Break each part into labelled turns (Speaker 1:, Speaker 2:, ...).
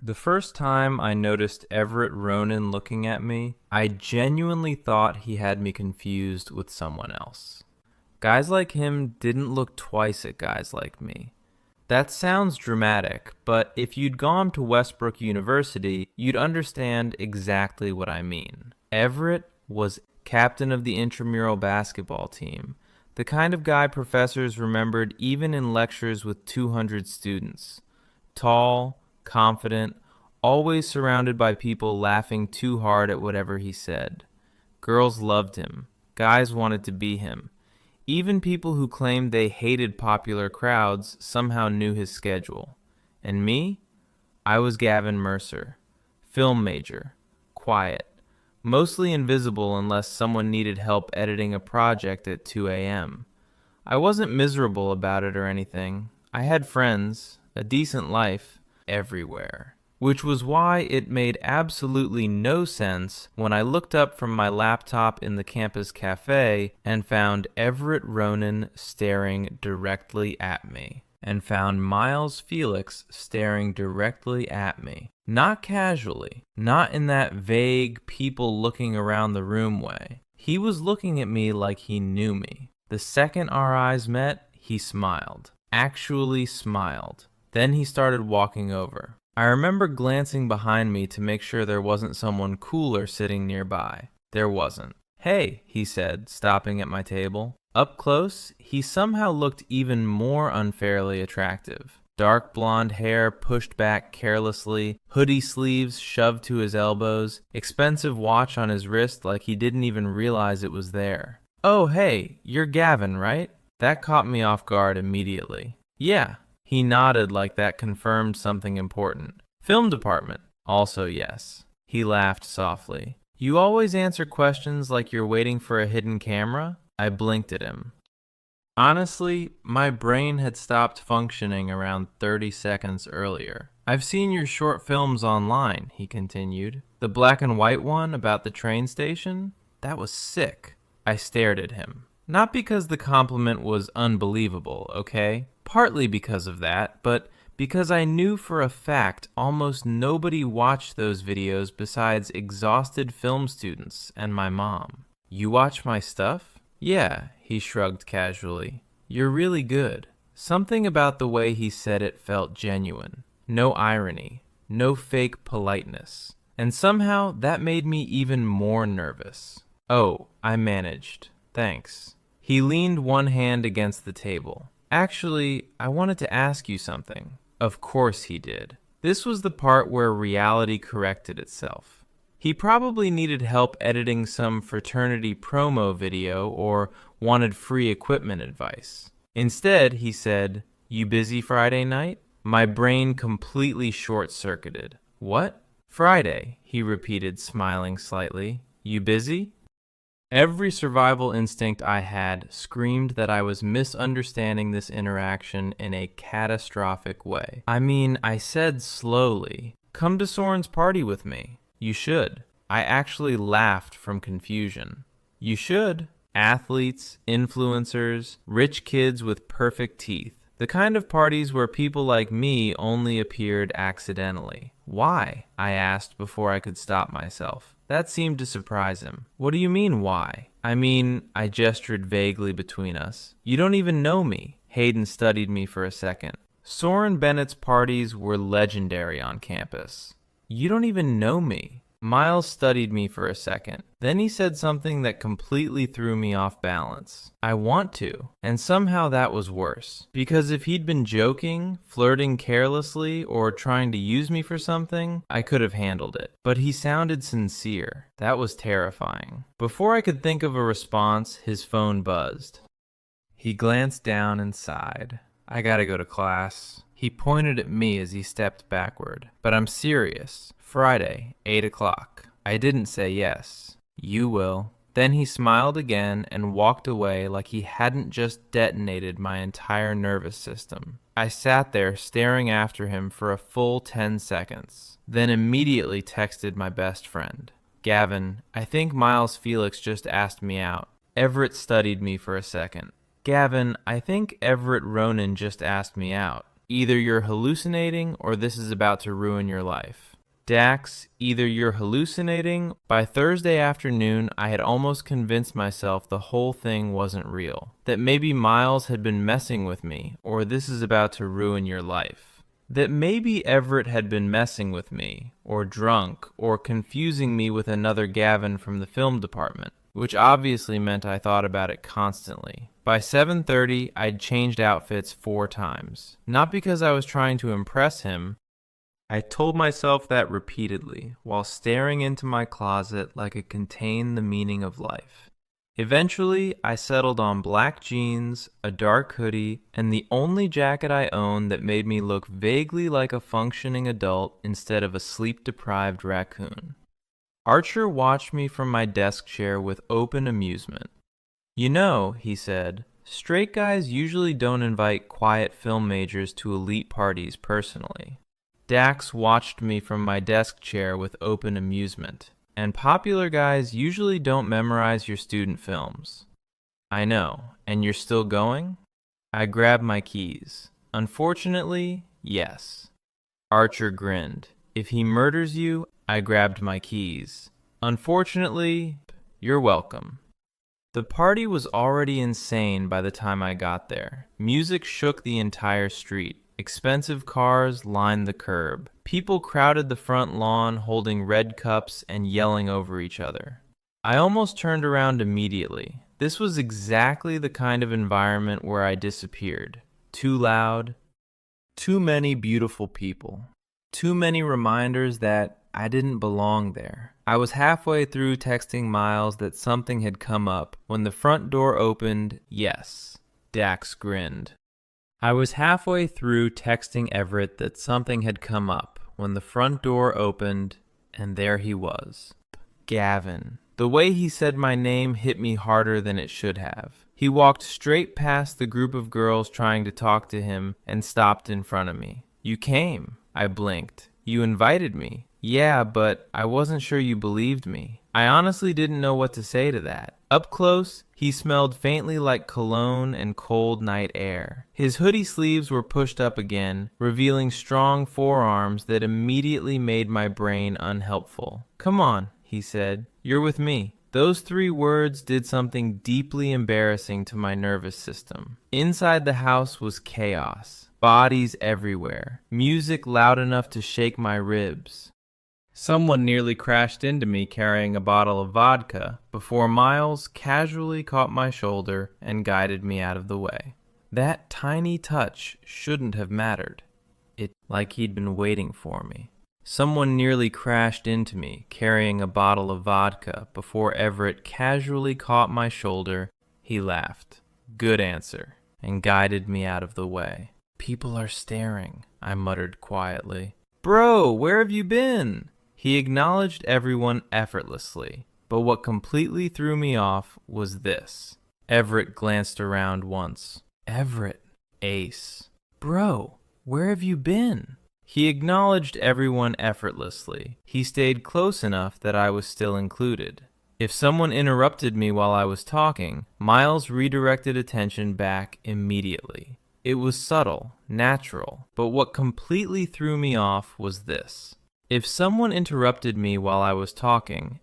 Speaker 1: The first time I noticed Everett Ronan looking at me, I genuinely thought he had me confused with someone else. Guys like him didn't look twice at guys like me. That sounds dramatic, but if you'd gone to Westbrook University, you'd understand exactly what I mean. Everett was captain of the intramural basketball team, the kind of guy professors remembered even in lectures with 200 students. Tall, confident, always surrounded by people laughing too hard at whatever he said. Girls loved him. Guys wanted to be him. Even people who claimed they hated popular crowds somehow knew his schedule. And me? I was Gavin Mercer. Film major. Quiet. Mostly invisible unless someone needed help editing a project at 2 a.m. I wasn't miserable about it or anything. I had friends, a decent life, everywhere. Which was why it made absolutely no sense when I looked up from my laptop in the campus cafe and found Everett Ronan staring directly at me. And found Miles Felix staring directly at me. Not casually, not in that vague people looking around the room way. He was looking at me like he knew me. The second our eyes met, he smiled. Actually smiled. Then he started walking over. I remember glancing behind me to make sure there wasn't someone cooler sitting nearby. There wasn't. "Hey," he said, stopping at my table. Up close, he somehow looked even more unfairly attractive. Dark blonde hair pushed back carelessly, hoodie sleeves shoved to his elbows, expensive watch on his wrist like he didn't even realize it was there. "Oh, hey, you're Gavin, right?" That caught me off guard immediately. "Yeah." He nodded like that confirmed something important. "Film department." Also yes. He laughed softly. "You always answer questions like you're waiting for a hidden camera?" I blinked at him. Honestly, my brain had stopped functioning around 30 seconds earlier. "I've seen your short films online," he continued. "The black and white one about the train station? That was sick." I stared at him. Not because the compliment was unbelievable, okay? Partly because of that, but because I knew for a fact almost nobody watched those videos besides exhausted film students and my mom. "You watch my stuff?" "Yeah," he shrugged casually. "You're really good." Something about the way he said it felt genuine. No irony, no fake politeness. And somehow that made me even more nervous. "Oh, I managed. Thanks." He leaned one hand against the table. "Actually, I wanted to ask you something." Of course he did. This was the part where reality corrected itself. He probably needed help editing some fraternity promo video or wanted free equipment advice. Instead, he said, "You busy Friday night?" My brain completely short-circuited. "What?" "Friday," he repeated, smiling slightly. "You busy?" Every survival instinct I had screamed that I was misunderstanding this interaction in a catastrophic way. I said slowly, "Come to Soren's party with me." "You should." I actually laughed from confusion. "You should." Athletes, influencers, rich kids with perfect teeth. The kind of parties where people like me only appeared accidentally. "Why?" I asked before I could stop myself. That seemed to surprise him. "What do you mean, why?" I gestured vaguely between us. "You don't even know me." Hayden studied me for a second. "Soren Bennett's parties were legendary on campus." "You don't even know me." Miles studied me for a second. Then he said something that completely threw me off balance. "I want to." And somehow that was worse. Because if he'd been joking, flirting carelessly, or trying to use me for something, I could have handled it. But he sounded sincere. That was terrifying. Before I could think of a response, his phone buzzed. He glanced down and sighed. "I gotta go to class." He pointed at me as he stepped backward. "But I'm serious. Friday, 8 o'clock. I didn't say yes. "You will." Then he smiled again and walked away like he hadn't just detonated my entire nervous system. I sat there staring after him for a full 10 seconds, then immediately texted my best friend. "Gavin, I think Miles Felix just asked me out." Everett studied me for a second. "Gavin, I think Everett Ronan just asked me out." either you're hallucinating or this is about to ruin your life. Dax, either you're hallucinating. By Thursday afternoon, I had almost convinced myself the whole thing wasn't real, that maybe Miles had been messing with me, or this is about to ruin your life. That maybe Everett had been messing with me, or drunk, or confusing me with another Gavin from the film department, which obviously meant I thought about it constantly. By 7:30, I'd changed outfits 4 times. Not because I was trying to impress him. I told myself that repeatedly, while staring into my closet like it contained the meaning of life. Eventually, I settled on black jeans, a dark hoodie, and the only jacket I owned that made me look vaguely like a functioning adult instead of a sleep-deprived raccoon. Archer watched me from my desk chair with open amusement. "You know," he said, "straight guys usually don't invite quiet film majors to elite parties personally." Dax watched me from my desk chair with open amusement. "And popular guys usually don't memorize your student films." "I know. And you're still going?" I grabbed my keys. "Unfortunately, yes." Archer grinned. "If he murders you," I grabbed my keys. "Unfortunately, you're welcome." The party was already insane by the time I got there. Music shook the entire street. Expensive cars lined the curb. People crowded the front lawn holding red cups and yelling over each other. I almost turned around immediately. This was exactly the kind of environment where I disappeared. Too loud. Too many beautiful people. Too many reminders that I didn't belong there. I was halfway through texting Miles that something had come up when the front door opened. Yes. Dax grinned. I was halfway through texting Everett that something had come up when the front door opened, and there he was. Gavin. The way he said my name hit me harder than it should have. He walked straight past the group of girls trying to talk to him and stopped in front of me. "You came." I blinked. "You invited me." "Yeah, but I wasn't sure you believed me." I honestly didn't know what to say to that. Up close, he smelled faintly like cologne and cold night air. His hoodie sleeves were pushed up again, revealing strong forearms that immediately made my brain unhelpful. "Come on," he said. "You're with me." Those 3 words did something deeply embarrassing to my nervous system. Inside the house was chaos. Bodies everywhere. Music loud enough to shake my ribs. Someone nearly crashed into me carrying a bottle of vodka before Miles casually caught my shoulder and guided me out of the way. That tiny touch shouldn't have mattered. It like he'd been waiting for me. Someone nearly crashed into me carrying a bottle of vodka before Everett casually caught my shoulder. He laughed. Good answer. And guided me out of the way. "People are staring," I muttered quietly. "Bro, where have you been?" He acknowledged everyone effortlessly, but what completely threw me off was this. Everett glanced around once. "Everett." Ace. "Bro, where have you been?" He acknowledged everyone effortlessly. He stayed close enough that I was still included. If someone interrupted me while I was talking, Miles redirected attention back immediately. It was subtle, natural, but what completely threw me off was this. If someone interrupted me while I was talking,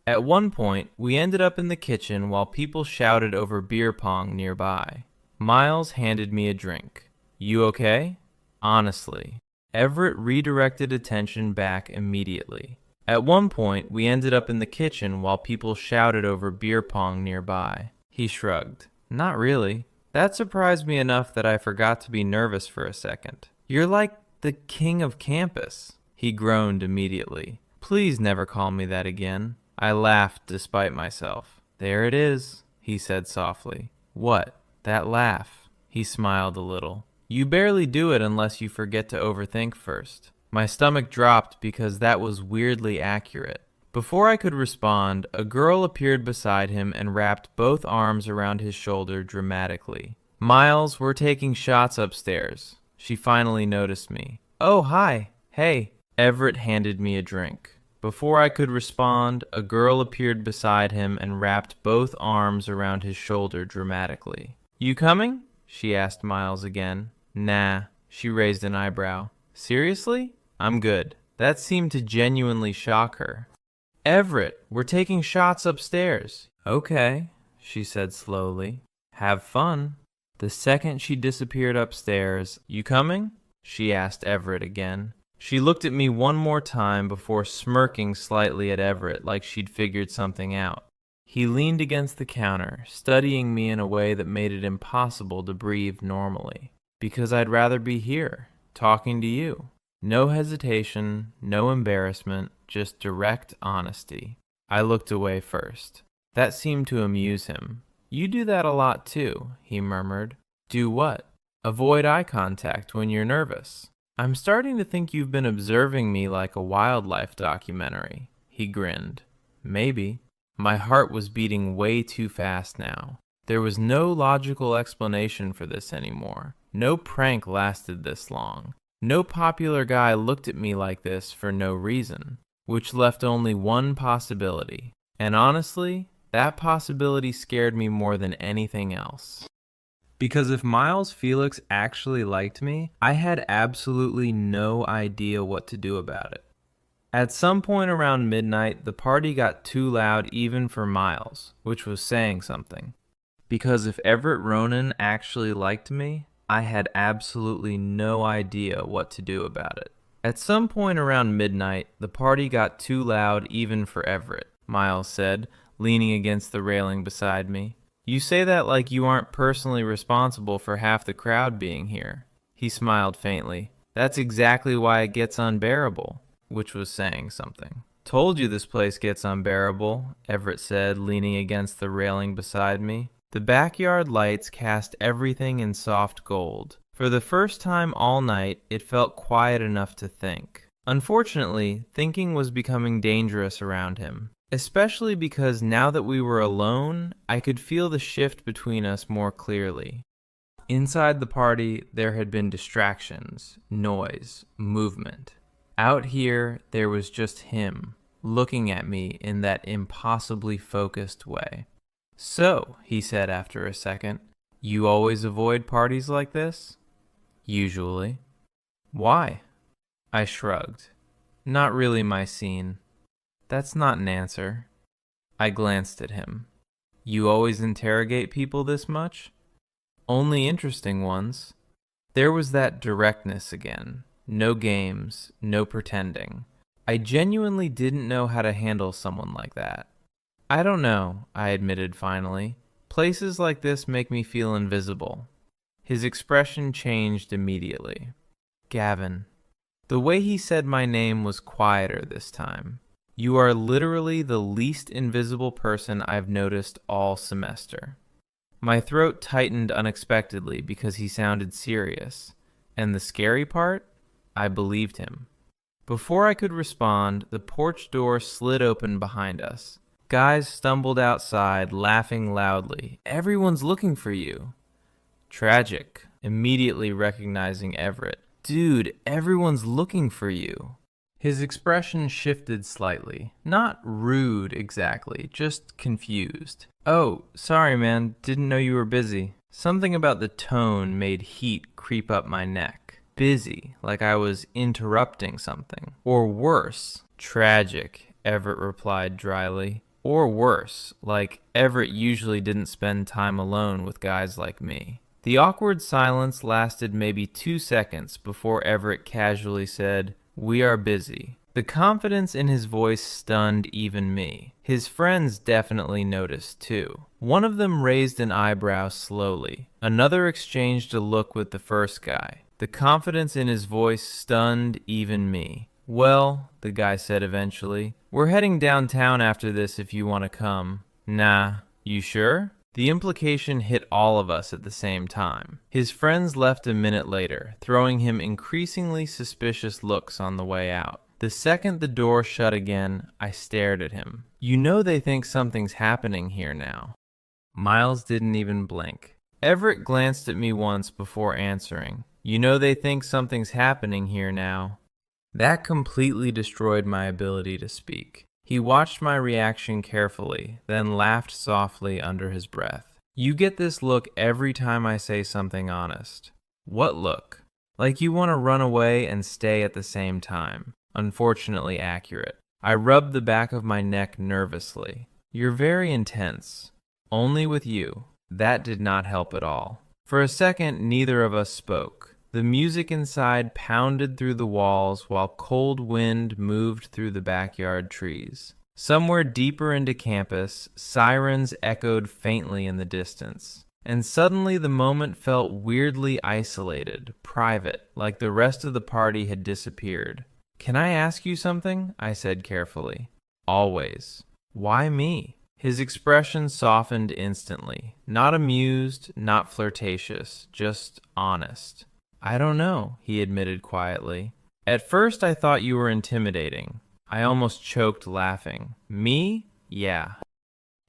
Speaker 1: at one point we ended up in the kitchen while people shouted over beer pong nearby. Miles handed me a drink. "You okay?" Honestly. Everett redirected attention back immediately. At one point we ended up in the kitchen while people shouted over beer pong nearby. He shrugged. "Not really. That surprised me enough that I forgot to be nervous for a second." "You're like the king of campus." He groaned immediately. "Please never call me that again." I laughed despite myself. "There it is," he said softly. "What? That laugh?" He smiled a little. "You barely do it unless you forget to overthink first." My stomach dropped because that was weirdly accurate. Before I could respond, a girl appeared beside him and wrapped both arms around his shoulder dramatically. "Miles, we're taking shots upstairs." She finally noticed me. "Oh, hi. Hey." Everett handed me a drink. Before I could respond, a girl appeared beside him and wrapped both arms around his shoulder dramatically. "You coming?" she asked Miles again. "Nah." She raised an eyebrow. Seriously? I'm good. That seemed to genuinely shock her. Everett, we're taking shots upstairs. Okay, she said slowly. Have fun. The second she disappeared upstairs, you coming? She asked Everett again. She looked at me one more time before smirking slightly at Everett like she'd figured something out. He leaned against the counter, studying me in a way that made it impossible to breathe normally. Because I'd rather be here, talking to you. No hesitation, no embarrassment, just direct honesty. I looked away first. That seemed to amuse him. You do that a lot too, he murmured. Do what? Avoid eye contact when you're nervous. I'm starting to think you've been observing me like a wildlife documentary. He grinned. Maybe. My heart was beating way too fast now. There was no logical explanation for this anymore. No prank lasted this long. No popular guy looked at me like this for no reason, which left only one possibility. And honestly, that possibility scared me more than anything else. Because if Miles Felix actually liked me, I had absolutely no idea what to do about it. At some point around midnight, the party got too loud even for Miles, which was saying something. Because if Everett Ronan actually liked me, I had absolutely no idea what to do about it. At some point around midnight, the party got too loud even for Everett, Miles said, leaning against the railing beside me. You say that like you aren't personally responsible for half the crowd being here. He smiled faintly. That's exactly why it gets unbearable, which was saying something. Told you this place gets unbearable, Everett said, leaning against the railing beside me. The backyard lights cast everything in soft gold. For the first time all night, it felt quiet enough to think. Unfortunately, thinking was becoming dangerous around him. Especially because now that we were alone, I could feel the shift between us more clearly. Inside the party, there had been distractions, noise, movement. Out here, there was just him, looking at me in that impossibly focused way. So, he said after a second, you always avoid parties like this? Usually. Why? I shrugged. Not really my scene. That's not an answer. I glanced at him. You always interrogate people this much? Only interesting ones. There was that directness again. No games, no pretending. I genuinely didn't know how to handle someone like that. I don't know, I admitted finally. Places like this make me feel invisible. His expression changed immediately. Gavin. The way he said my name was quieter this time. You are literally the least invisible person I've noticed all semester. My throat tightened unexpectedly because he sounded serious. And the scary part? I believed him. Before I could respond, the porch door slid open behind us. Guys stumbled outside, laughing loudly. Everyone's looking for you. Tragic. Immediately recognizing Everett. Dude, everyone's looking for you. His expression shifted slightly. Not rude exactly, just confused. Oh, sorry man, didn't know you were busy. Something about the tone made heat creep up my neck. Busy, like I was interrupting something. Or worse. Tragic, Everett replied dryly. Or worse, like Everett usually didn't spend time alone with guys like me. The awkward silence lasted maybe 2 seconds before Everett casually said, We are busy. The confidence in his voice stunned even me. His friends definitely noticed too. One of them raised an eyebrow slowly. Another exchanged a look with the first guy. The confidence in his voice stunned even me. Well, the guy said eventually, we're heading downtown after this if you want to come. Nah, you sure? The implication hit all of us at the same time. His friends left a minute later, throwing him increasingly suspicious looks on the way out. The second the door shut again, I stared at him. You know they think something's happening here now. Miles didn't even blink. Everett glanced at me once before answering. You know they think something's happening here now. That completely destroyed my ability to speak. He watched my reaction carefully, then laughed softly under his breath. You get this look every time I say something honest. What look? Like you want to run away and stay at the same time. Unfortunately accurate. I rubbed the back of my neck nervously. You're very intense. Only with you. That did not help at all. For a second, neither of us spoke. The music inside pounded through the walls while cold wind moved through the backyard trees. Somewhere deeper into campus, sirens echoed faintly in the distance. And suddenly the moment felt weirdly isolated, private, like the rest of the party had disappeared. Can I ask you something? I said carefully. Always. Why me? His expression softened instantly. Not amused, not flirtatious, just honest. I don't know, he admitted quietly. At first I thought you were intimidating. I almost choked laughing. Me? Yeah.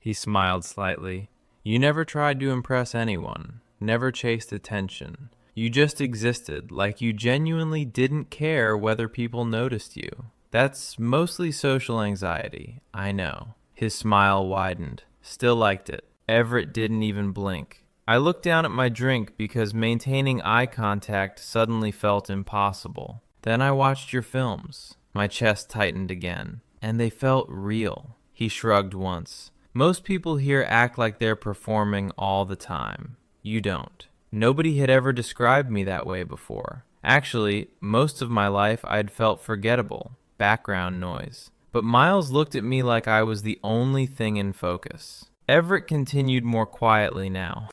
Speaker 1: He smiled slightly. You never tried to impress anyone, never chased attention. You just existed, like you genuinely didn't care whether people noticed you. That's mostly social anxiety, I know. His smile widened. Still liked it. Everett didn't even blink. I looked down at my drink because maintaining eye contact suddenly felt impossible. Then I watched your films. My chest tightened again. And they felt real. He shrugged once. Most people here act like they're performing all the time. You don't. Nobody had ever described me that way before. Actually, most of my life I'd felt forgettable. Background noise. But Miles looked at me like I was the only thing in focus. Everett continued more quietly now.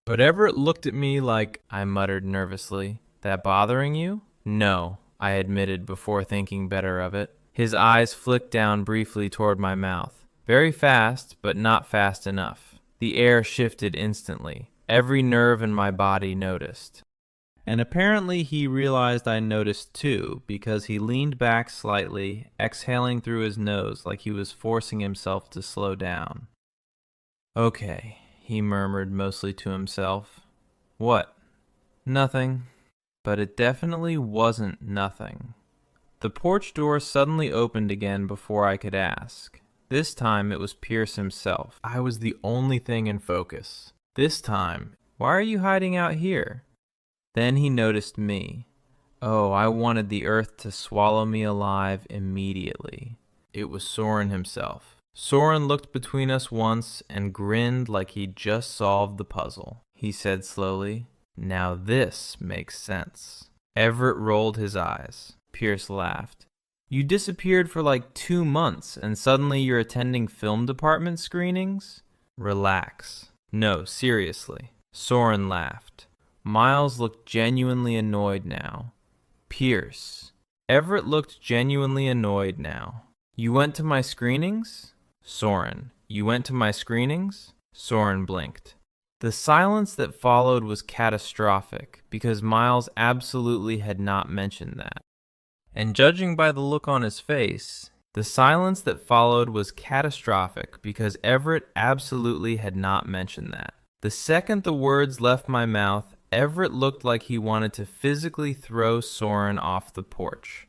Speaker 1: But Everett looked at me like, I muttered nervously. That bothering you? No, I admitted before thinking better of it. His eyes flicked down briefly toward my mouth. Very fast, but not fast enough. The air shifted instantly. Every nerve in my body noticed. And apparently he realized I noticed too, because he leaned back slightly, exhaling through his nose like he was forcing himself to slow down. Okay, he murmured mostly to himself. What? Nothing. But it definitely wasn't nothing. The porch door suddenly opened again before I could ask. This time it was Pierce himself. I was the only thing in focus. This time, why are you hiding out here? Then he noticed me. Oh, I wanted the earth to swallow me alive immediately. It was Soren himself. Soren looked between us once and grinned like he'd just solved the puzzle. He said slowly, Now this makes sense. Everett rolled his eyes. Pierce laughed. You disappeared for like 2 months and suddenly you're attending film department screenings? Relax. No, seriously. Soren laughed. Miles looked genuinely annoyed now. Pierce. Everett looked genuinely annoyed now. You went to my screenings? Soren. You went to my screenings? Soren blinked. The silence that followed was catastrophic because Miles absolutely had not mentioned that. And judging by the look on his face, the silence that followed was catastrophic because Everett absolutely had not mentioned that. The second the words left my mouth, Everett looked like he wanted to physically throw Soren off the porch.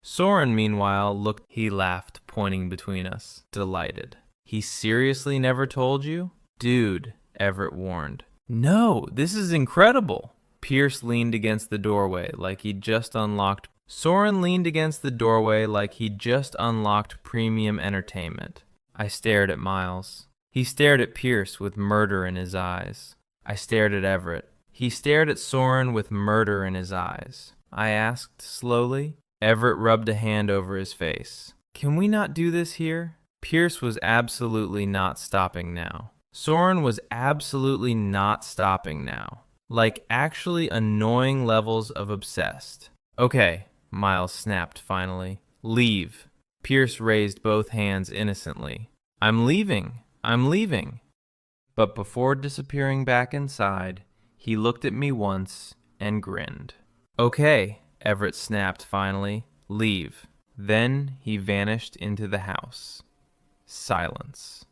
Speaker 1: Soren, meanwhile, looked, he laughed, pointing between us, delighted. He seriously never told you? Dude, Everett warned. No, this is incredible. Pierce leaned against the doorway like he'd just unlocked. Soren leaned against the doorway like he'd just unlocked premium entertainment. I stared at Miles. He stared at Pierce with murder in his eyes. I stared at Everett. He stared at Soren with murder in his eyes. I asked slowly. Everett rubbed a hand over his face. Can we not do this here? Pierce was absolutely not stopping now. Soren was absolutely not stopping now. Like actually annoying levels of obsessed. Okay, Miles snapped finally. Leave. Pierce raised both hands innocently. I'm leaving. But before disappearing back inside, he looked at me once and grinned. Okay, Everett snapped finally. Leave. Then he vanished into the house. Silence.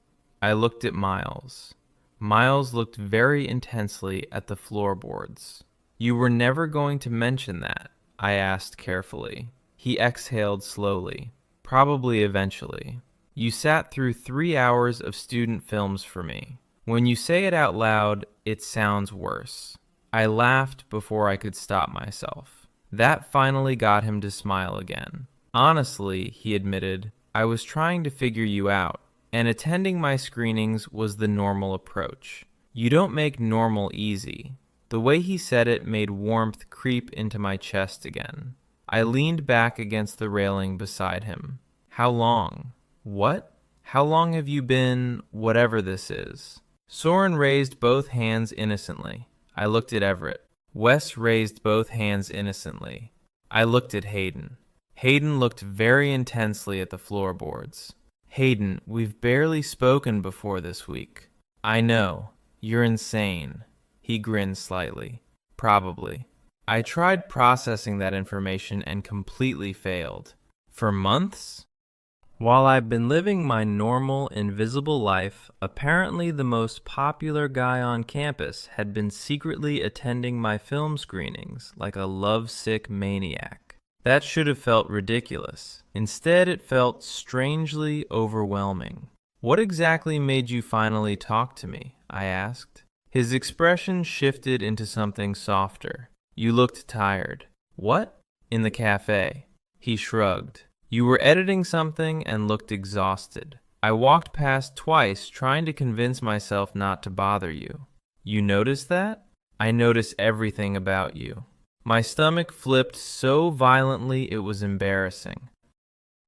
Speaker 1: I looked at Miles. Miles looked very intensely at the floorboards. You were never going to mention that, I asked carefully. He exhaled slowly. Probably eventually. You sat through 3 hours of student films for me. When you say it out loud, it sounds worse. I laughed before I could stop myself. That finally got him to smile again. Honestly, he admitted, I was trying to figure you out, and attending my screenings was the normal approach. You don't make normal easy. The way he said it made warmth creep into my chest again. I leaned back against the railing beside him. How long? What? How long have you been whatever this is? Soren raised both hands innocently. I looked at Everett. Wes raised both hands innocently. I looked at Hayden. Hayden looked very intensely at the floorboards. Hayden, we've barely spoken before this week. I know. You're insane. He grinned slightly. Probably. I tried processing that information and completely failed. For months? While I've been living my normal, invisible life, apparently the most popular guy on campus had been secretly attending my film screenings like a lovesick maniac. That should have felt ridiculous. Instead, it felt strangely overwhelming. What exactly made you finally talk to me? I asked. His expression shifted into something softer. You looked tired. What? In the cafe. He shrugged. You were editing something and looked exhausted. I walked past twice trying to convince myself not to bother you. You noticed that? I notice everything about you. My stomach flipped so violently it was embarrassing.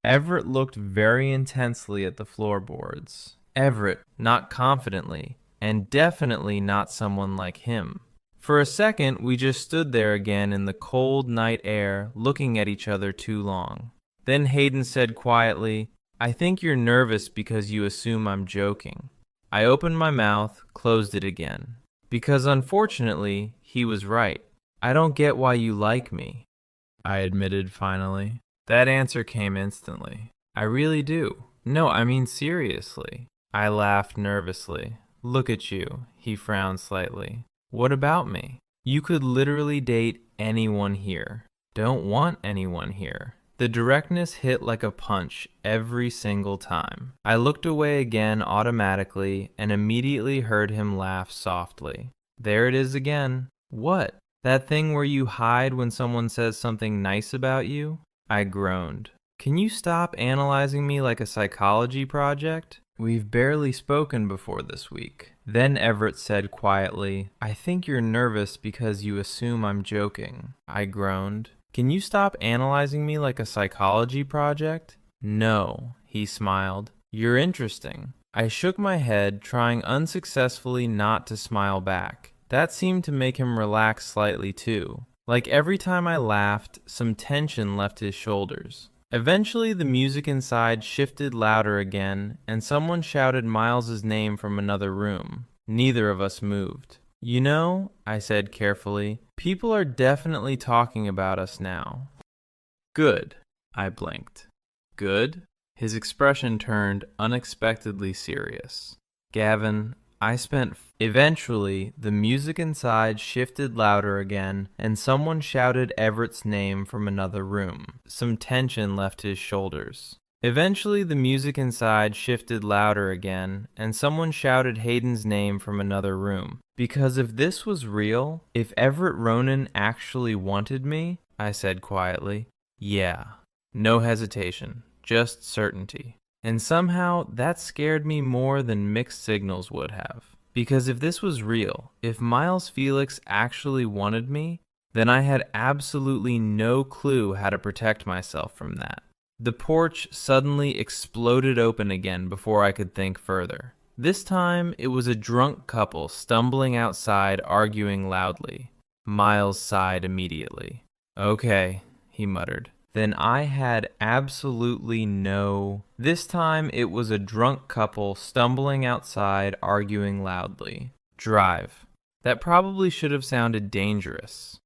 Speaker 1: Everett looked very intensely at the floorboards. Everett, not confidently, and definitely not someone like him. For a second, we just stood there again in the cold night air, looking at each other too long. Then Hayden said quietly, I think you're nervous because you assume I'm joking. I opened my mouth, closed it again. Because unfortunately, he was right. I don't get why you like me, I admitted finally. That answer came instantly. I really do. No, I mean seriously. I laughed nervously. Look at you, he frowned slightly. What about me? You could literally date anyone here. Don't want anyone here. The directness hit like a punch every single time. I looked away again automatically and immediately heard him laugh softly. There it is again. What? That thing where you hide when someone says something nice about you? I groaned. Can you stop analyzing me like a psychology project? We've barely spoken before this week. Then Everett said quietly, I think you're nervous because you assume I'm joking. I groaned. Can you stop analyzing me like a psychology project? No, he smiled. You're interesting. I shook my head, trying unsuccessfully not to smile back. That seemed to make him relax slightly too. Like every time I laughed, some tension left his shoulders. Eventually, the music inside shifted louder again, and someone shouted Miles's name from another room. Neither of us moved. You know, I said carefully, people are definitely talking about us now. Good, I blinked. Good? His expression turned unexpectedly serious. Gavin, Eventually, the music inside shifted louder again, and someone shouted Everett's name from another room. Some tension left his shoulders. Eventually, the music inside shifted louder again, and someone shouted Hayden's name from another room. Because if this was real, if Everett Ronan actually wanted me, I said quietly, yeah. No hesitation, just certainty. And somehow, that scared me more than mixed signals would have. Because if this was real, if Miles Felix actually wanted me, then I had absolutely no clue how to protect myself from that. The porch suddenly exploded open again before I could think further. This time, it was a drunk couple stumbling outside arguing loudly. Miles sighed immediately. Okay, he muttered. Then I had absolutely no... This time, it was a drunk couple stumbling outside arguing loudly. Drive. That probably should have sounded dangerous.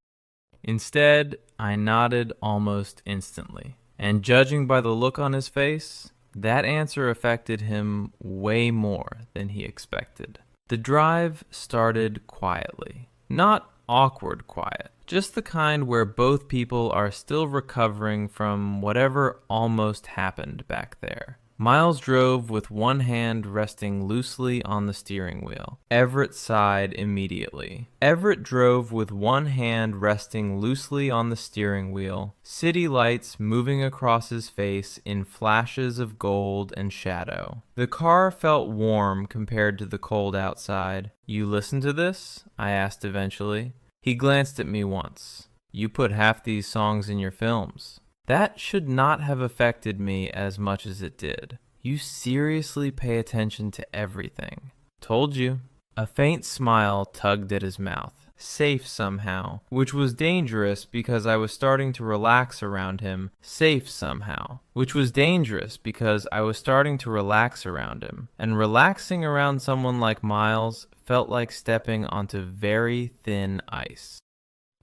Speaker 1: Instead, I nodded almost instantly. And judging by the look on his face, that answer affected him way more than he expected. The drive started quietly. Not awkward quiet. Just the kind where both people are still recovering from whatever almost happened back there. Miles drove with one hand resting loosely on the steering wheel. Everett sighed immediately. Everett drove with one hand resting loosely on the steering wheel, city lights moving across his face in flashes of gold and shadow. The car felt warm compared to the cold outside. "You listen to this?" I asked eventually. He glanced at me once. "You put half these songs in your films." That should not have affected me as much as it did. "You seriously pay attention to everything." "Told you." A faint smile tugged at his mouth. Safe somehow, which was dangerous because I was starting to relax around him. Safe somehow, which was dangerous because I was starting to relax around him. And relaxing around someone like Miles felt like stepping onto very thin ice.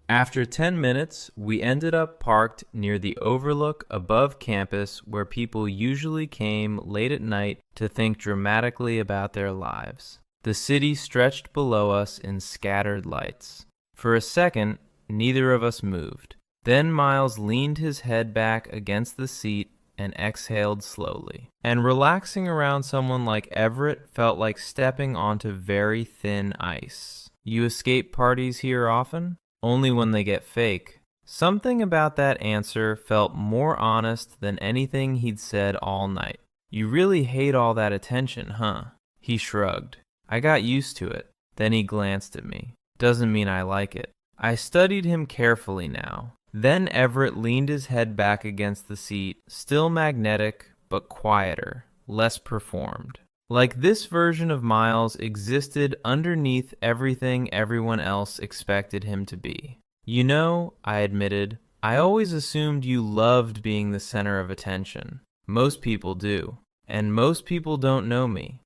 Speaker 1: After 10 minutes, we ended up parked near the overlook above campus where people usually came late at night to think dramatically about their lives. The city stretched below us in scattered lights. For a second, neither of us moved. Then Miles leaned his head back against the seat and exhaled slowly. And relaxing around someone like Everett felt like stepping onto very thin ice. "You escape parties here often?" "Only when they get fake." Something about that answer felt more honest than anything he'd said all night. "You really hate all that attention, huh?" He shrugged. "I got used to it." Then he glanced at me. "Doesn't mean I like it." I studied him carefully now. Then Everett leaned his head back against the seat, still magnetic, but quieter, less performed. Like this version of Miles existed underneath everything everyone else expected him to be. "You know," I admitted, "I always assumed you loved being the center of attention. Most people do. And most people don't know me."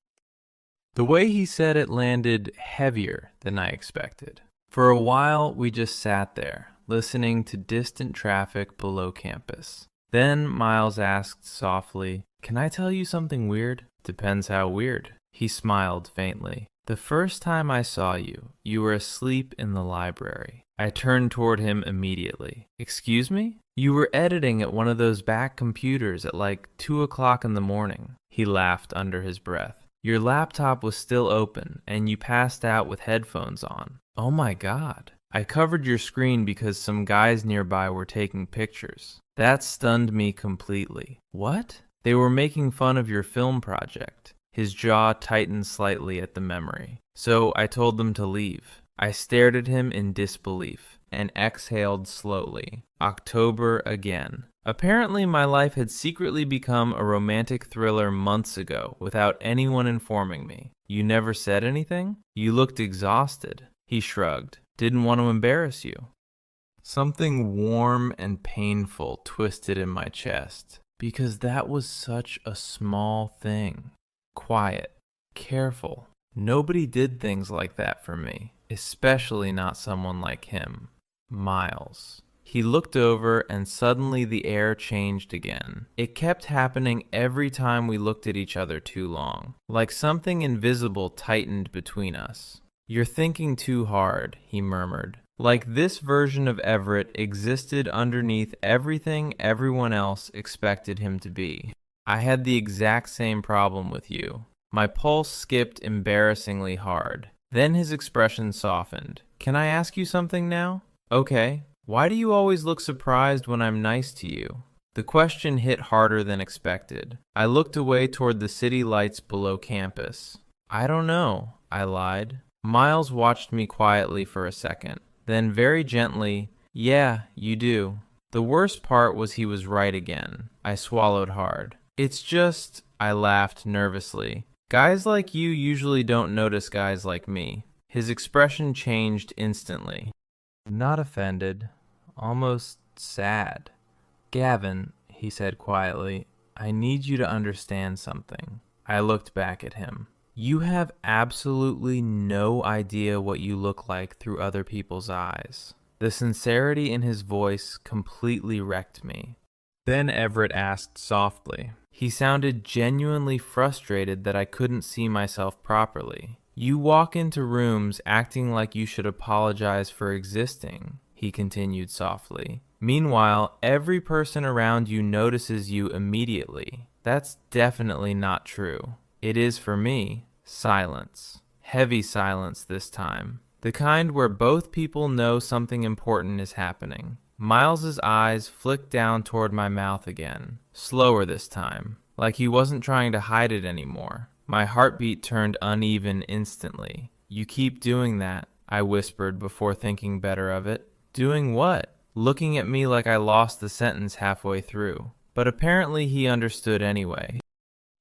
Speaker 1: The way he said it landed heavier than I expected. For a while, we just sat there, listening to distant traffic below campus. Then Miles asked softly, "Can I tell you something weird?" "Depends how weird." He smiled faintly. "The first time I saw you, you were asleep in the library." I turned toward him immediately. "Excuse me?" "You were editing at one of those back computers at like 2 o'clock in the morning." He laughed under his breath. "Your laptop was still open, and you passed out with headphones on." "Oh my God." "I covered your screen because some guys nearby were taking pictures." That stunned me completely. "What?" "They were making fun of your film project." His jaw tightened slightly at the memory. "So I told them to leave." I stared at him in disbelief and exhaled slowly. October again. Apparently my life had secretly become a romantic thriller months ago without anyone informing me. "You never said anything?" "You looked exhausted." He shrugged. "Didn't want to embarrass you." Something warm and painful twisted in my chest. Because that was such a small thing. Quiet. Careful. Nobody did things like that for me. Especially not someone like him. Miles. He looked over and suddenly the air changed again. It kept happening every time we looked at each other too long. Like something invisible tightened between us. "You're thinking too hard," he murmured. Like this version of Everett existed underneath everything everyone else expected him to be. I had the exact same problem with you. My pulse skipped embarrassingly hard. Then his expression softened. "Can I ask you something now?" "Okay. Why do you always look surprised when I'm nice to you?" The question hit harder than expected. I looked away toward the city lights below campus. "I don't know," I lied. Miles watched me quietly for a second. Then very gently, "Yeah, you do." The worst part was he was right again. I swallowed hard. "It's just," I laughed nervously. "Guys like you usually don't notice guys like me." His expression changed instantly. Not offended, almost sad. "Gavin," he said quietly, "I need you to understand something." I looked back at him. "You have absolutely no idea what you look like through other people's eyes." The sincerity in his voice completely wrecked me. Then Everett asked softly. He sounded genuinely frustrated that I couldn't see myself properly. "You walk into rooms acting like you should apologize for existing," he continued softly. "Meanwhile, every person around you notices you immediately. That's definitely not true. It is for me. Silence. Heavy silence this time. The kind where both people know something important is happening. Miles's eyes flicked down toward my mouth again. Slower this time. Like he wasn't trying to hide it anymore. My heartbeat turned uneven instantly. You keep doing that, I whispered before thinking better of it. Doing what? Looking at me like I lost the sentence halfway through. But apparently he understood anyway.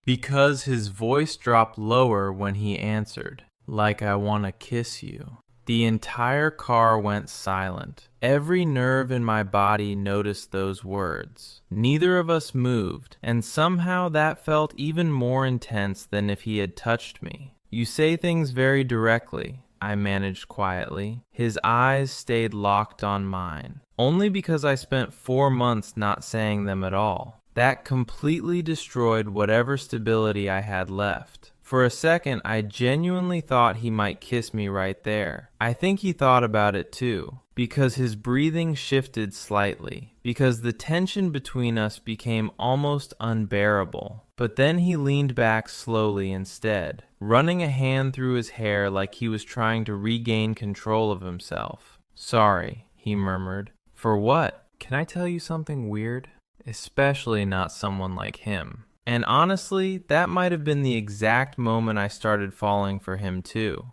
Speaker 1: Because his voice dropped lower when he answered. Like I want to kiss you. The entire car went silent. Every nerve in my body noticed those words. Neither of us moved, and somehow that felt even more intense than if he had touched me. You say things very directly, I managed quietly. His eyes stayed locked on mine. Only because I spent 4 months not saying them at all. That completely destroyed whatever stability I had left. For a second, I genuinely thought he might kiss me right there. I think he thought about it too, because his breathing shifted slightly, because the tension between us became almost unbearable. But then he leaned back slowly instead, running a hand through his hair like he was trying to regain control of himself. Sorry, he murmured. For what? Can I tell you something weird? Especially not someone like him. And honestly, that might have been the exact moment I started falling for him too.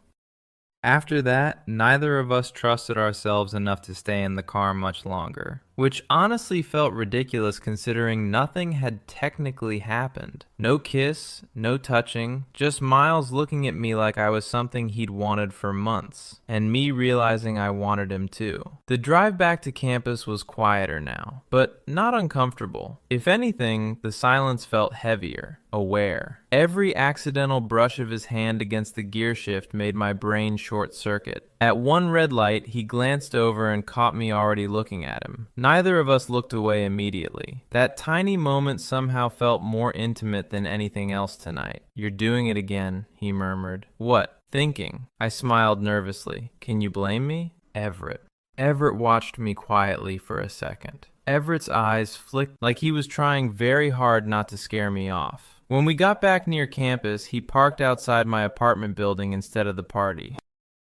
Speaker 1: After that, neither of us trusted ourselves enough to stay in the car much longer, which honestly felt ridiculous considering nothing had technically happened. No kiss, no touching, just Miles looking at me like I was something he'd wanted for months, and me realizing I wanted him too. The drive back to campus was quieter now, but not uncomfortable. If anything, the silence felt heavier, aware. Every accidental brush of his hand against the gear shift made my brain short circuit. At one red light, he glanced over and caught me already looking at him. Neither of us looked away immediately. That tiny moment somehow felt more intimate than anything else tonight. You're doing it again, he murmured. What? Thinking. I smiled nervously. Can you blame me? Everett. Everett watched me quietly for a second. Everett's eyes flicked like he was trying very hard not to scare me off. When we got back near campus, he parked outside my apartment building instead of the party.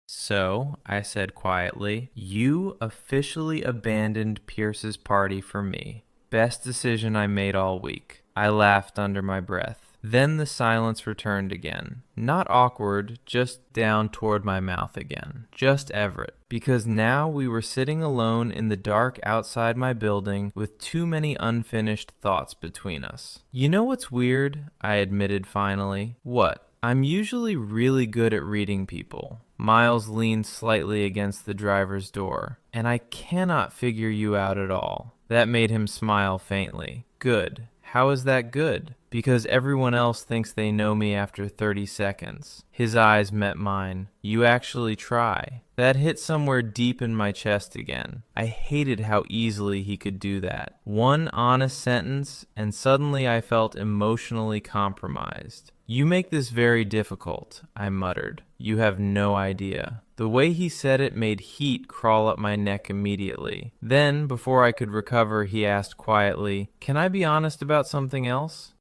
Speaker 1: So, I said quietly, you officially abandoned Pierce's party for me. Best decision I made all week. I laughed under my breath. Then the silence returned again. Not awkward, just down toward my mouth again. Just Everett. Because now we were sitting alone in the dark outside my building with too many unfinished thoughts between us. You know what's weird? I admitted finally. What? I'm usually really good at reading people. Miles leaned slightly against the driver's door. And I cannot figure you out at all. That made him smile faintly. Good. How is that good? Because everyone else thinks they know me after 30 seconds. His eyes met mine. You actually try. That hit somewhere deep in my chest again. I hated how easily he could do that. One honest sentence, and suddenly I felt emotionally compromised. You make this very difficult, I muttered. You have no idea. The way he said it made heat crawl up my neck immediately. Then, before I could recover, he asked quietly, Can I be honest about something else?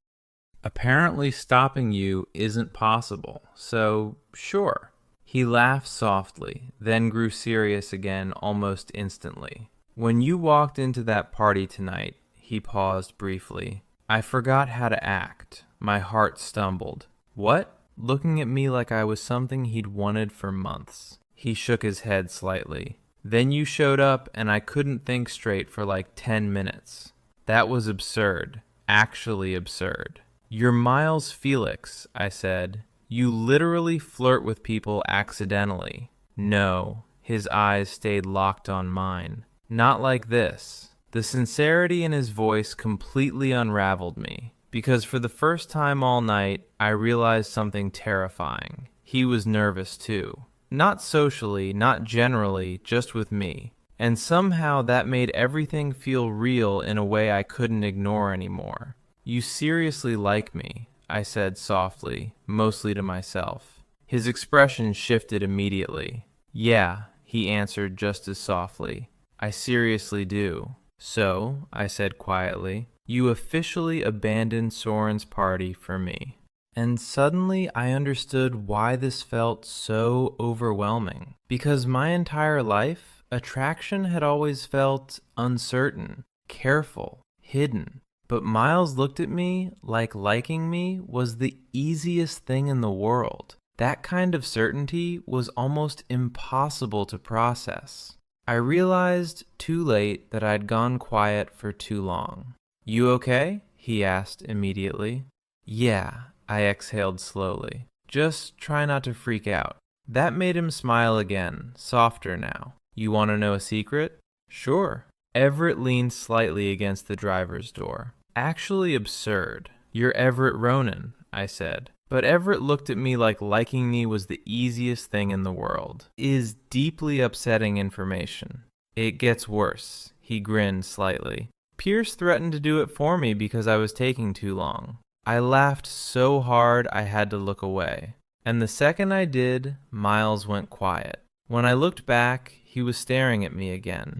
Speaker 1: Apparently stopping you isn't possible, so sure. He laughed softly, then grew serious again almost instantly. When you walked into that party tonight, he paused briefly. I forgot how to act. My heart stumbled. What? Looking at me like I was something he'd wanted for months. He shook his head slightly. Then you showed up and I couldn't think straight for like 10 minutes. That was absurd. Actually absurd. You're Miles Felix, I said. You literally flirt with people accidentally. No. His eyes stayed locked on mine. Not like this. The sincerity in his voice completely unraveled me. Because for the first time all night, I realized something terrifying. He was nervous too. Not socially, not generally, just with me. And somehow that made everything feel real in a way I couldn't ignore anymore. You seriously like me, I said softly, mostly to myself. His expression shifted immediately. Yeah, he answered just as softly. I seriously do. So, I said quietly, You officially abandoned Soren's party for me. And suddenly I understood why this felt so overwhelming. Because my entire life, attraction had always felt uncertain, careful, hidden. But Miles looked at me like liking me was the easiest thing in the world. That kind of certainty was almost impossible to process. I realized too late that I'd gone quiet for too long. "You okay?" he asked immediately. "Yeah," I exhaled slowly. "Just try not to freak out." That made him smile again, softer now. "You want to know a secret?" "Sure." Everett leaned slightly against the driver's door. "Actually absurd. You're Everett Ronan," I said. But Everett looked at me like liking me was the easiest thing in the world. Is deeply upsetting information. "It gets worse." He grinned slightly. "Pierce threatened to do it for me because I was taking too long." I laughed so hard I had to look away. And the second I did, Miles went quiet. When I looked back, he was staring at me again.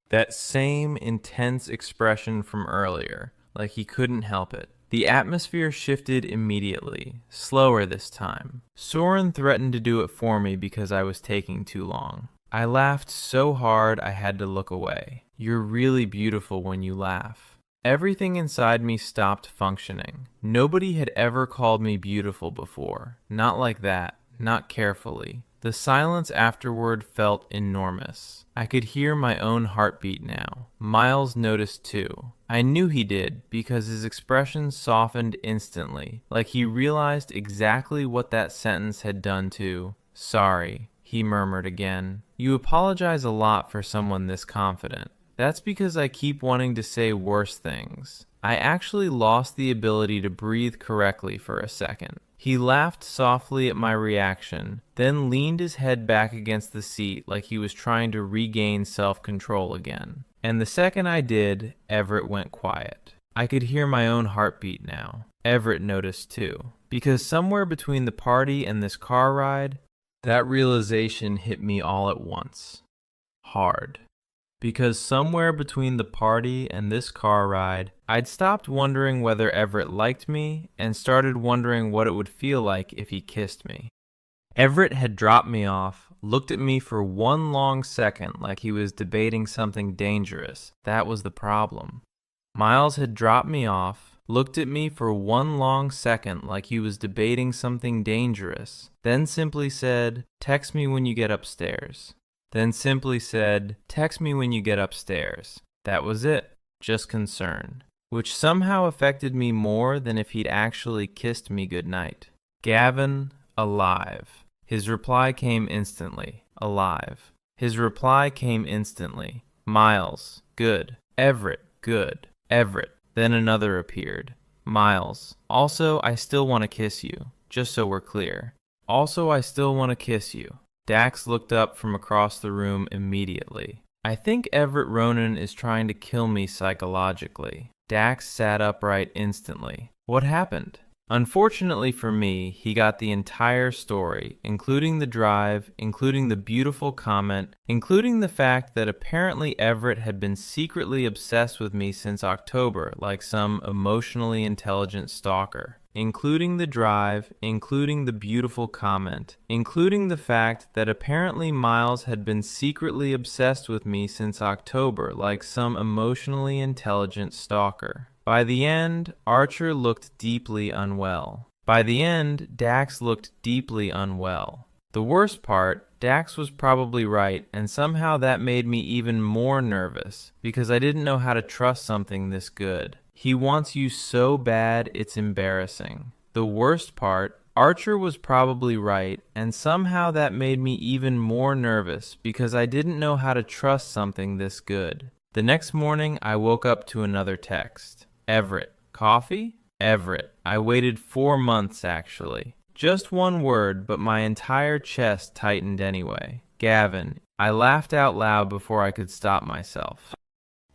Speaker 1: That same intense expression from earlier, like he couldn't help it. The atmosphere shifted immediately, slower this time. Soren threatened to do it for me because I was taking too long. I laughed so hard I had to look away. You're really beautiful when you laugh. Everything inside me stopped functioning. Nobody had ever called me beautiful before. Not like that, not carefully. The silence afterward felt enormous. I could hear my own heartbeat now. Miles noticed too. I knew he did because his expression softened instantly, like he realized exactly what that sentence had done to. "Sorry," he murmured again. "You apologize a lot for someone this confident." "That's because I keep wanting to say worse things." I actually lost the ability to breathe correctly for a second. He laughed softly at my reaction, then leaned his head back against the seat like he was trying to regain self-control again. And the second I did, Everett went quiet. I could hear my own heartbeat now. Everett noticed too. Because somewhere between the party and this car ride, that realization hit me all at once. Hard. Because somewhere between the party and this car ride, I'd stopped wondering whether Everett liked me and started wondering what it would feel like if he kissed me. Everett had dropped me off, looked at me for one long second like he was debating something dangerous. That was the problem. Miles had dropped me off, looked at me for one long second like he was debating something dangerous, then simply said, "Text me when you get upstairs." Then simply said, "Text me when you get upstairs." That was it. Just concern. Which somehow affected me more than if he'd actually kissed me goodnight. "Gavin, alive." His reply came instantly. "Alive." His reply came instantly. "Miles, good." "Everett, good." "Everett." Then another appeared. "Miles, also I still want to kiss you, just so we're clear." "Also I still want to kiss you." Dax looked up from across the room immediately. "I think Everett Ronan is trying to kill me psychologically." Dax sat upright instantly. "What happened?" Unfortunately for me, he got the entire story, including the drive, including the beautiful comment, including the fact that apparently Everett had been secretly obsessed with me since October, like some emotionally intelligent stalker. Including the drive, including the beautiful comment, including the fact that apparently Miles had been secretly obsessed with me since October, like some emotionally intelligent stalker. By the end, Archer looked deeply unwell. By the end, Dax looked deeply unwell. The worst part, Dax was probably right, and somehow that made me even more nervous, because I didn't know how to trust something this good. He wants you so bad, it's embarrassing. The worst part, Archer was probably right, and somehow that made me even more nervous, because I didn't know how to trust something this good. The next morning, I woke up to another text. "Everett, coffee?" "Everett." I waited 4 months, actually. Just one word, but my entire chest tightened anyway. "Gavin." I laughed out loud before I could stop myself.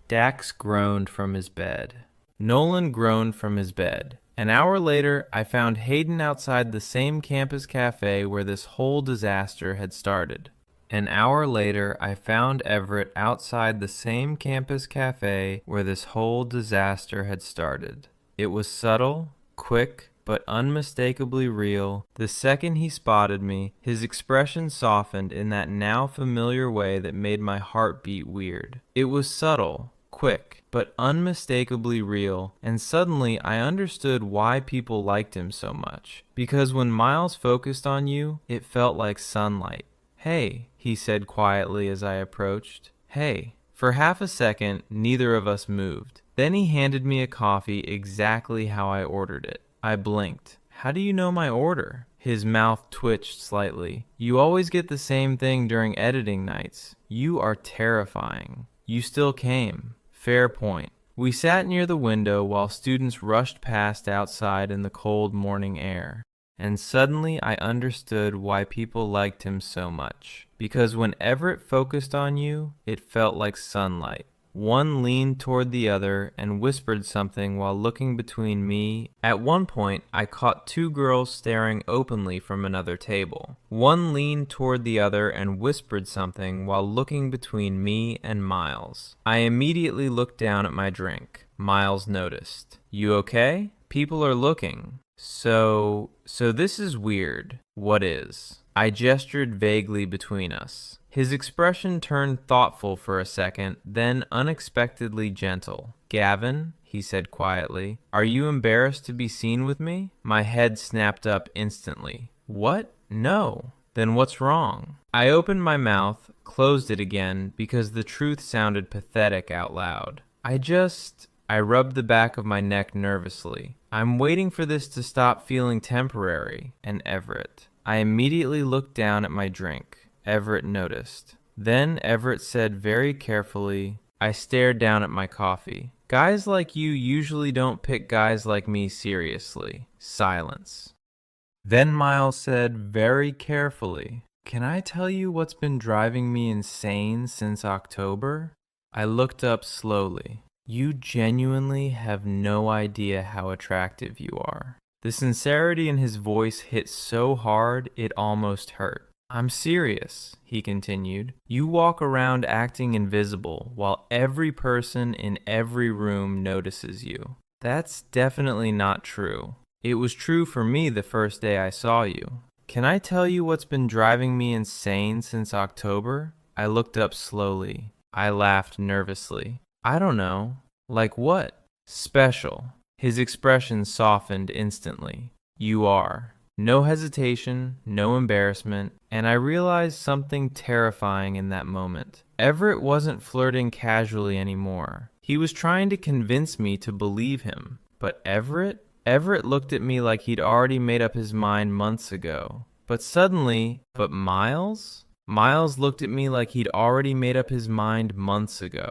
Speaker 1: Dax groaned from his bed. Nolan groaned from his bed. An hour later, I found Hayden outside the same campus cafe where this whole disaster had started. An hour later, I found Everett outside the same campus cafe where this whole disaster had started. It was subtle, quick, but unmistakably real. The second he spotted me, his expression softened in that now familiar way that made my heart beat weird. It was subtle, quick, but unmistakably real, and suddenly I understood why people liked him so much. Because when Miles focused on you, it felt like sunlight. "Hey," he said quietly as I approached. "Hey." For half a second, neither of us moved. Then he handed me a coffee exactly how I ordered it. I blinked. "How do you know my order?" His mouth twitched slightly. "You always get the same thing during editing nights. You are terrifying." "You still came." "Fair point." We sat near the window while students rushed past outside in the cold morning air. And suddenly I understood why people liked him so much. Because when Everett focused on you, it felt like sunlight. One leaned toward the other and whispered something while looking between me. At one point, I caught two girls staring openly from another table. One leaned toward the other and whispered something while looking between me and Miles. I immediately looked down at my drink. Miles noticed. "You okay? People are looking." So this is weird." "What is?" I gestured vaguely between us. His expression turned thoughtful for a second, then unexpectedly gentle. "Gavin," he said quietly, "are you embarrassed to be seen with me?" My head snapped up instantly. "What? No." "Then what's wrong?" I opened my mouth, closed it again, because the truth sounded pathetic out loud. I rubbed the back of my neck nervously. "I'm waiting for this to stop feeling temporary." And Everett. I immediately looked down at my drink. Everett noticed. Then Everett said very carefully. I stared down at my coffee. "Guys like you usually don't pick guys like me seriously." Silence. Then Miles said very carefully, "Can I tell you what's been driving me insane since October?" I looked up slowly. "You genuinely have no idea how attractive you are." The sincerity in his voice hit so hard it almost hurt. "I'm serious," he continued. "You walk around acting invisible while every person in every room notices you. That's definitely not true. It was true for me the first day I saw you. Can I tell you what's been driving me insane since October?" I looked up slowly. I laughed nervously. "I don't know." "Like what?" "Special." His expression softened instantly. "You are." No hesitation, no embarrassment, and I realized something terrifying in that moment. Everett wasn't flirting casually anymore. He was trying to convince me to believe him. But Everett? Everett looked at me like he'd already made up his mind months ago. But Miles? Miles looked at me like he'd already made up his mind months ago.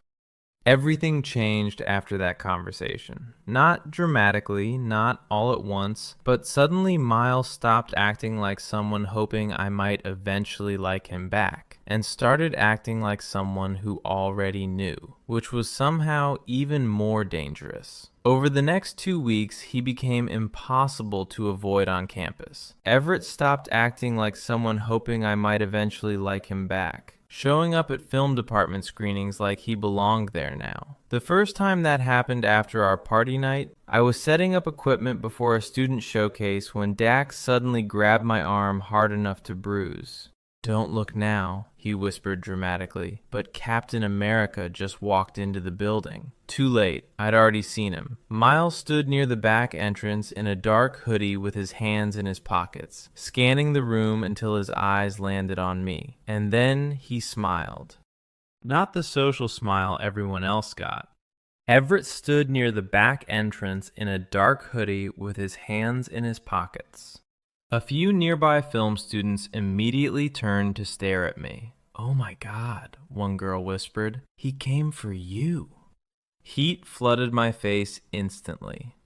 Speaker 1: Everything changed after that conversation. Not dramatically, not all at once, but suddenly Miles stopped acting like someone hoping I might eventually like him back, and started acting like someone who already knew, which was somehow even more dangerous. Over the next 2 weeks, he became impossible to avoid on campus. Everett stopped acting like someone hoping I might eventually like him back, showing up at film department screenings like he belonged there now. The first time that happened after our party night, I was setting up equipment before a student showcase when Dax suddenly grabbed my arm hard enough to bruise. "Don't look now," he whispered dramatically, but Captain America just walked into the building. Too late. I'd already seen him. Miles stood near the back entrance in a dark hoodie with his hands in his pockets, scanning the room until his eyes landed on me. And then he smiled. Not the social smile everyone else got. Everett stood near the back entrance in a dark hoodie with his hands in his pockets. A few nearby film students immediately turned to stare at me. "Oh my God," one girl whispered. "He came for you." Heat flooded my face instantly.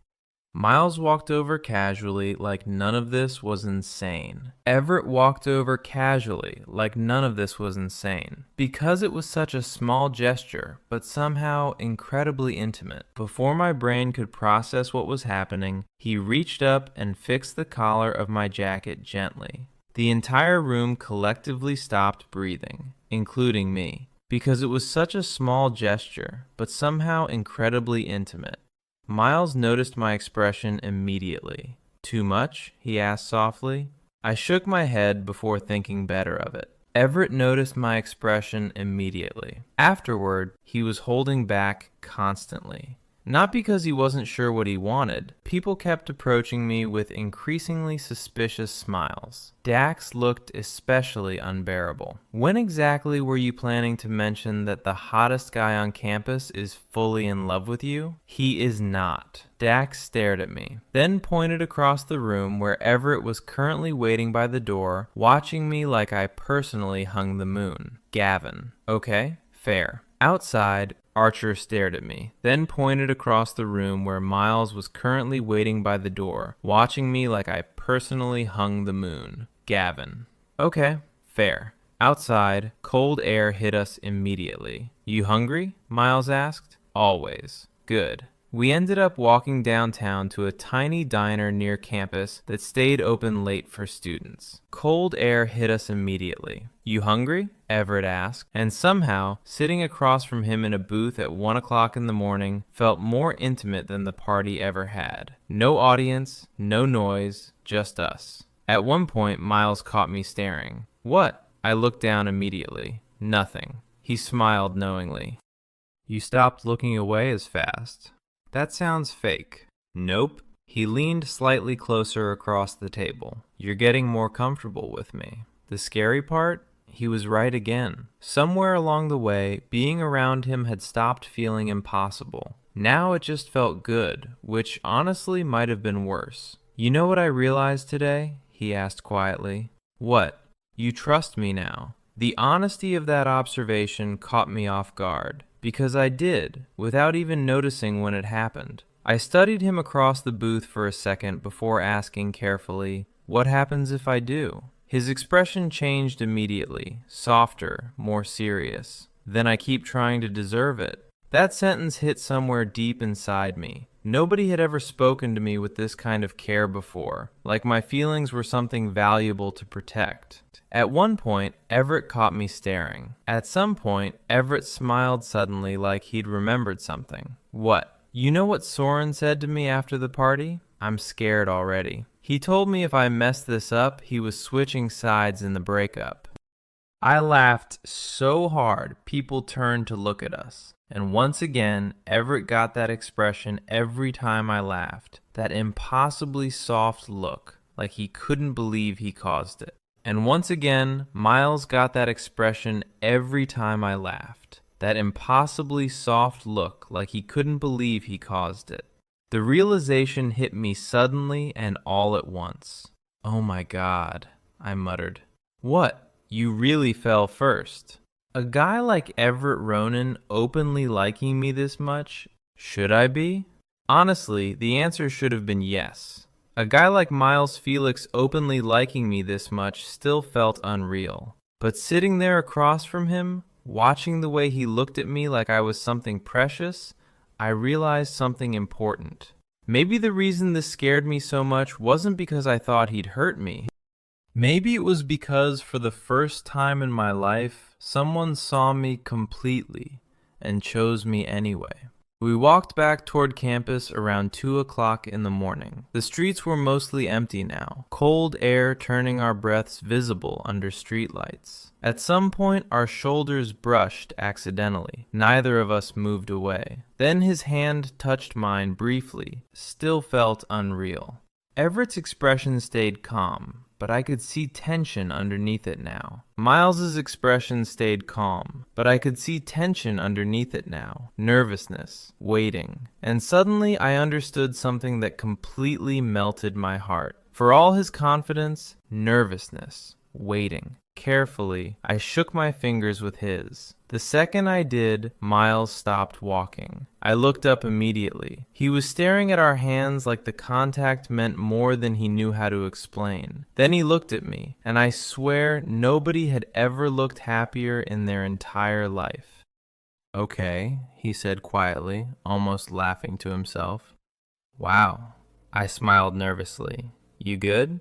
Speaker 1: Miles walked over casually like none of this was insane. Everett walked over casually like none of this was insane. Because it was such a small gesture, but somehow incredibly intimate. Before my brain could process what was happening, he reached up and fixed the collar of my jacket gently. The entire room collectively stopped breathing, including me, because it was such a small gesture, but somehow incredibly intimate. Miles noticed my expression immediately. "Too much?" he asked softly. I shook my head before thinking better of it. Everett noticed my expression immediately. Afterward, he was holding back constantly. Not because he wasn't sure what he wanted. People kept approaching me with increasingly suspicious smiles. Dax looked especially unbearable. "When exactly were you planning to mention that the hottest guy on campus is fully in love with you?" "He is not." Dax stared at me, then pointed across the room where Everett was currently waiting by the door, watching me like I personally hung the moon. "Gavin." "Okay, fair." Outside, Archer stared at me, then pointed across the room where Miles was currently waiting by the door, watching me like I personally hung the moon. "Gavin." "Okay, fair." Outside, cold air hit us immediately. "You hungry?" Miles asked. "Always." "Good." We ended up walking downtown to a tiny diner near campus that stayed open late for students. Cold air hit us immediately. "You hungry?" Everett asked, and somehow, sitting across from him in a booth at 1 o'clock in the morning felt more intimate than the party ever had. No audience, no noise, just us. At one point, Miles caught me staring. "What?" I looked down immediately. "Nothing." He smiled knowingly. "You stopped looking away as fast. That sounds fake." "Nope." He leaned slightly closer across the table. "You're getting more comfortable with me." The scary part? He was right again. Somewhere along the way, being around him had stopped feeling impossible. Now it just felt good, which honestly might have been worse. "You know what I realized today?" he asked quietly. "What?" "You trust me now." The honesty of that observation caught me off guard. Because I did, without even noticing when it happened. I studied him across the booth for a second before asking carefully, "What happens if I do?" His expression changed immediately, softer, more serious. "Then I keep trying to deserve it." That sentence hit somewhere deep inside me. Nobody had ever spoken to me with this kind of care before, like my feelings were something valuable to protect. At one point, Everett caught me staring. At some point, Everett smiled suddenly like he'd remembered something. "What?" "You know what Soren said to me after the party?" I'm scared already. "He told me if I messed this up, he was switching sides in the breakup." I laughed so hard, people turned to look at us. And once again, Everett got that expression every time I laughed. That impossibly soft look, like he couldn't believe he caused it. And once again, Miles got that expression every time I laughed. That impossibly soft look, like he couldn't believe he caused it. The realization hit me suddenly and all at once. "Oh my God," I muttered. "What? You really fell first." A guy like Everett Ronan openly liking me this much? Should I be? Honestly, the answer should have been yes. A guy like Miles Felix openly liking me this much still felt unreal. But sitting there across from him, watching the way he looked at me like I was something precious, I realized something important. Maybe the reason this scared me so much wasn't because I thought he'd hurt me. Maybe it was because for the first time in my life, someone saw me completely and chose me anyway. We walked back toward campus around 2 o'clock in the morning. The streets were mostly empty now, cold air turning our breaths visible under streetlights. At some point, our shoulders brushed accidentally. Neither of us moved away. Then his hand touched mine briefly, still felt unreal. Everett's expression stayed calm, but I could see tension underneath it now. Miles's expression stayed calm, but I could see tension underneath it now. Nervousness, waiting. And suddenly I understood something that completely melted my heart. For all his confidence, nervousness, waiting. Carefully, I shook my fingers with his. The second I did, Miles stopped walking. I looked up immediately. He was staring at our hands like the contact meant more than he knew how to explain. Then he looked at me, and I swear nobody had ever looked happier in their entire life. "Okay," he said quietly, almost laughing to himself. "Wow." I smiled nervously. "You good?"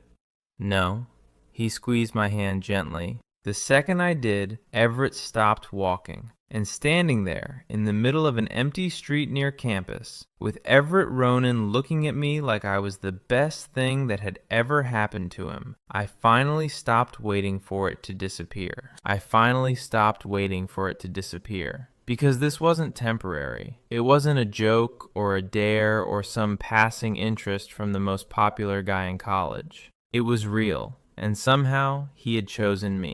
Speaker 1: "No." He squeezed my hand gently. The second I did, Everett stopped walking. And standing there, in the middle of an empty street near campus, with Everett Ronan looking at me like I was the best thing that had ever happened to him, I finally stopped waiting for it to disappear. Because this wasn't temporary. It wasn't a joke or a dare or some passing interest from the most popular guy in college. It was real, and somehow he had chosen me.